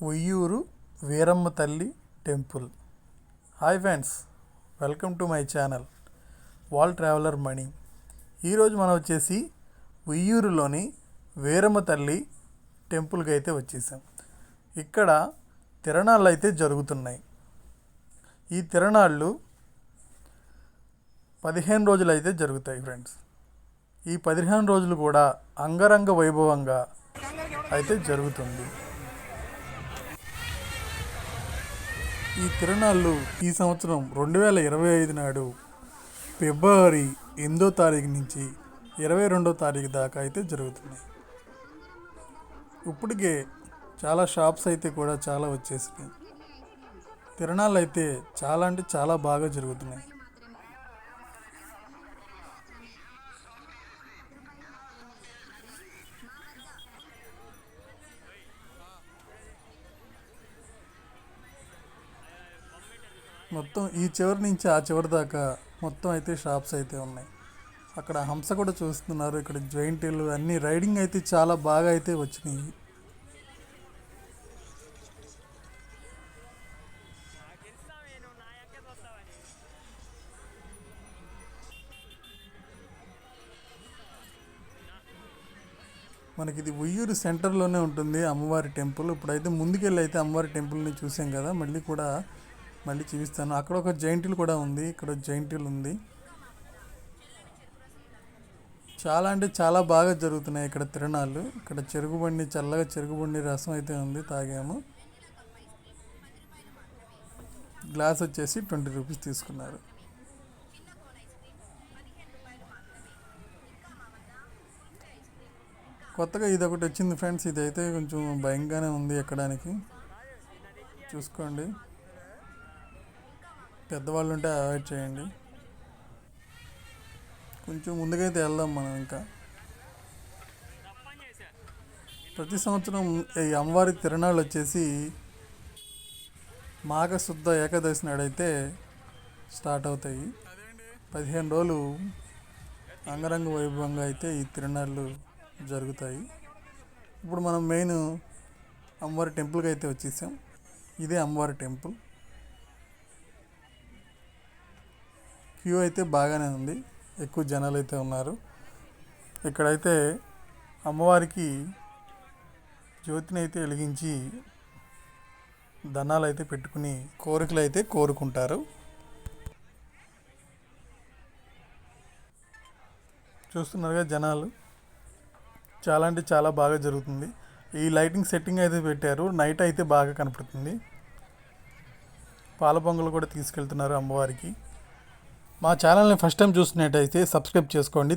ఉయ్యూరు వీరమ్మ తల్లి temple. Hi friends, welcome to my channel wall traveller Mani. ఈరోజు మనం వచ్చేసి ఉయ్యూరులోని వీరమ్మ తల్లి టెంపుల్కి అయితే వచ్చేసాం. ఇక్కడ తిరణాళ్ళు అయితే జరుగుతున్నాయి. ఈ తిరణాళ్ళు 15 రోజులు అయితే జరుగుతాయి ఫ్రెండ్స్. ఈ 15 రోజులు కూడా అంగరంగ వైభవంగా అయితే జరుగుతుంది. ఈ తిరణాళ్ళు ఈ సంవత్సరం 2025 నాడు ఫిబ్రవరి 8వ తారీఖు నుంచి 22వ తారీఖు దాకా అయితే జరుగుతున్నాయి. ఇప్పటికే చాలా షాప్స్ అయితే కూడా చాలా వచ్చేసినాయి. తిరణాళ్ళు అయితే చాలా అంటే చాలా బాగా జరుగుతున్నాయి. మొత్తం ఈ చివరి నుంచి ఆ చివరి దాకా మొత్తం అయితే షాప్స్ అయితే ఉన్నాయి. అక్కడ హంస కూడా చూస్తున్నారు. ఇక్కడ జైంటీలు అన్ని రైడింగ్ అయితే చాలా బాగా అయితే వచ్చినాయి. మనకి ఇది ఉయ్యూరు సెంటర్లోనే ఉంటుంది అమ్మవారి టెంపుల్. ఇప్పుడైతే ముందుకెళ్ళి అయితే అమ్మవారి టెంపుల్ని చూసాం కదా, మళ్ళీ చూపిస్తాను. అక్కడ ఒక జైంటిల్ కూడా ఉంది, ఇక్కడ జైంటిల్ ఉంది. చాలా అంటే చాలా బాగా జరుగుతున్నాయి ఇక్కడ తిరణాలు. ఇక్కడ చల్లగా చెరుగుబండి రసం అయితే ఉంది, తాగాము. గ్లాస్ వచ్చేసి 20 రూపీస్ తీసుకున్నారు. కొత్తగా ఇది ఒకటి వచ్చింది ఫ్రెండ్స్. ఇదైతే కొంచెం భయంగానే ఉంది ఎక్కడానికి. చూసుకోండి, పెద్దవాళ్ళు ఉంటే అవాయిడ్ చేయండి. కొంచెం ముందుకైతే వెళ్దాం మనం. ఇంకా ప్రతి సంవత్సరం ఈ అమ్మవారి తిరణాళ్ళు వచ్చేసి మాఘశుద్ధ ఏకాదశి నాడైతే స్టార్ట్ అవుతాయి. 15 రోజులు అంగరంగ వైభవంగా అయితే ఈ తిరణాళ్ళు జరుగుతాయి. ఇప్పుడు మనం మెయిన్ అమ్మవారి టెంపుల్కి అయితే వచ్చేసాం. ఇదే అమ్మవారి టెంపుల్. క్యూ అయితే బాగానే ఉంది, ఎక్కువ జనాలు అయితే ఉన్నారు. ఇక్కడైతే అమ్మవారికి జ్యోతిని అయితే వెలిగించి దండాలు అయితే పెట్టుకుని కోరికలు అయితే కోరుకుంటారు. చూస్తున్నారుగా జనాలు చాలా అంటే చాలా బాగా జరుగుతుంది. ఈ లైటింగ్ సెట్టింగ్ అయితే పెట్టారు, నైట్ అయితే బాగా కనపడుతుంది. పాల పొంగలు కూడా తీసుకెళ్తున్నారు అమ్మవారికి. మా ఛానల్ని ఫస్ట్ టైం చూసినట్టయితే సబ్స్క్రైబ్ చేసుకోండి.